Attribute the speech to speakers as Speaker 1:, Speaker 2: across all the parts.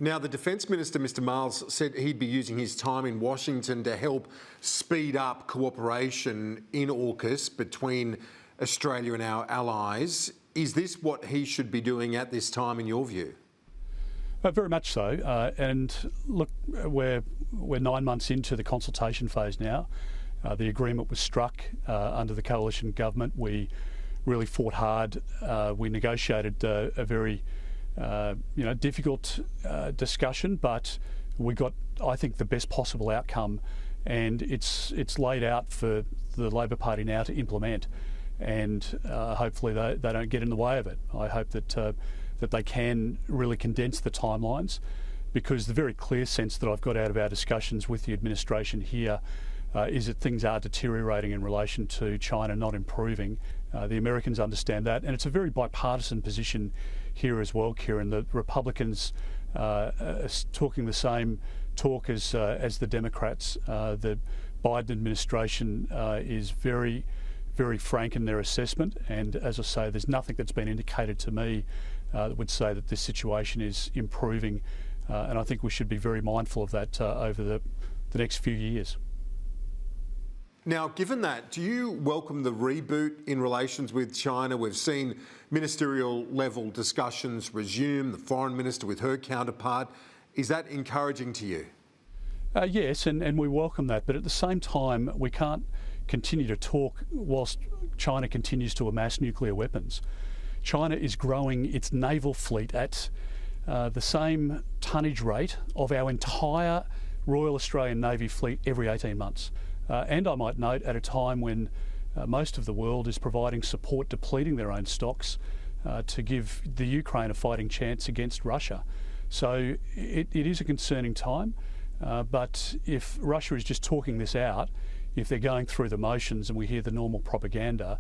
Speaker 1: Now, the Defence Minister, Mr Miles, said he'd be using his time in Washington to help speed up cooperation in AUKUS between Australia and our allies. Is this what he should be doing at this time, in your view?
Speaker 2: Very much so. And look, we're 9 months into the consultation phase now. The agreement was struck under the coalition government. We really fought hard. We negotiated a very difficult discussion, but we got, I think, the best possible outcome, and it's laid out for the Labor Party now to implement, and hopefully they don't get in the way of it. I hope that they can really condense the timelines, because the very clear sense that I've got out of our discussions with the administration here is that things are deteriorating in relation to China not improving. The Americans understand that, and it's a very bipartisan position here as well, Kieran. The Republicans are talking the same talk as the Democrats. The Biden administration is very, very frank in their assessment, and as I say, there's nothing that's been indicated to me that would say that this situation is improving, and I think we should be very mindful of that over the next few years.
Speaker 1: Now, given that, do you welcome the reboot in relations with China? We've seen ministerial level discussions resume, the Foreign Minister with her counterpart. Is that encouraging to you?
Speaker 2: Yes, and we welcome that, but at the same time, we can't continue to talk whilst China continues to amass nuclear weapons. China is growing its naval fleet at the same tonnage rate of our entire Royal Australian Navy fleet every 18 months. And I might note, at a time when most of the world is providing support, depleting their own stocks to give the Ukraine a fighting chance against Russia. So it is a concerning time, but if Russia is just talking this out, if they're going through the motions and we hear the normal propaganda,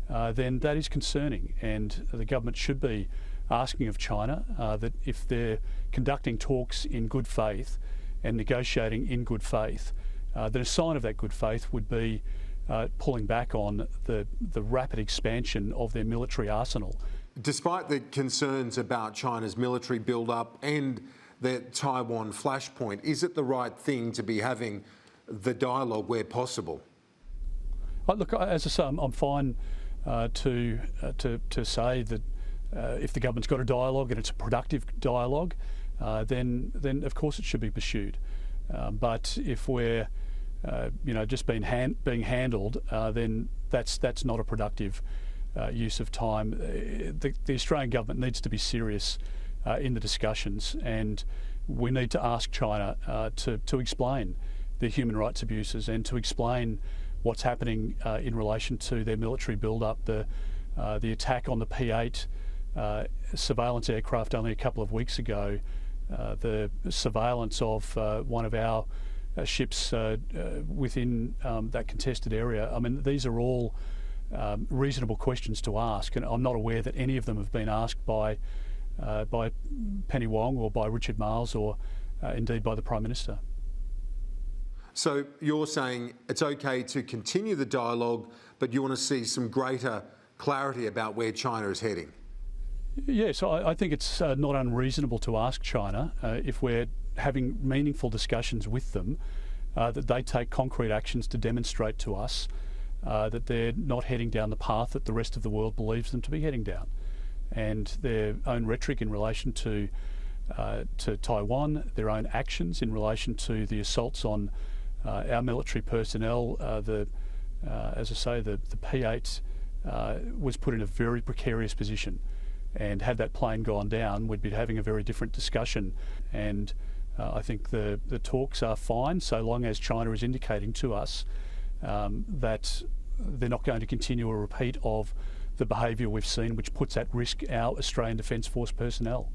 Speaker 2: then that is concerning, and the government should be asking of China that if they're conducting talks in good faith and negotiating in good faith, then a sign of that good faith would be pulling back on the rapid expansion of their military arsenal.
Speaker 1: Despite the concerns about China's military build-up and the Taiwan flashpoint, is it the right thing to be having the dialogue where possible?
Speaker 2: Look, as I say, I'm fine to say that if the government's got a dialogue and it's a productive dialogue, then of course it should be pursued. But if we're just being handled, then that's not a productive use of time. The Australian government needs to be serious in the discussions, and we need to ask China to explain the human rights abuses and to explain what's happening in relation to their military build-up, the attack on the P-8 surveillance aircraft only a couple of weeks ago, the surveillance of one of our ships within that contested area. I mean, these are all reasonable questions to ask, and I'm not aware that any of them have been asked by Penny Wong or by Richard Marles or indeed by the Prime Minister.
Speaker 1: So you're saying it's okay to continue the dialogue, but you want to see some greater clarity about where China is heading?
Speaker 2: Yes, I think it's not unreasonable to ask China, if we're having meaningful discussions with them, that they take concrete actions to demonstrate to us that they're not heading down the path that the rest of the world believes them to be heading down. And their own rhetoric in relation to Taiwan, their own actions in relation to the assaults on our military personnel, as I say, the P-8 was put in a very precarious position. And had that plane gone down, we'd be having a very different discussion. And I think the talks are fine so long as China is indicating to us that they're not going to continue a repeat of the behaviour we've seen, which puts at risk our Australian Defence Force personnel.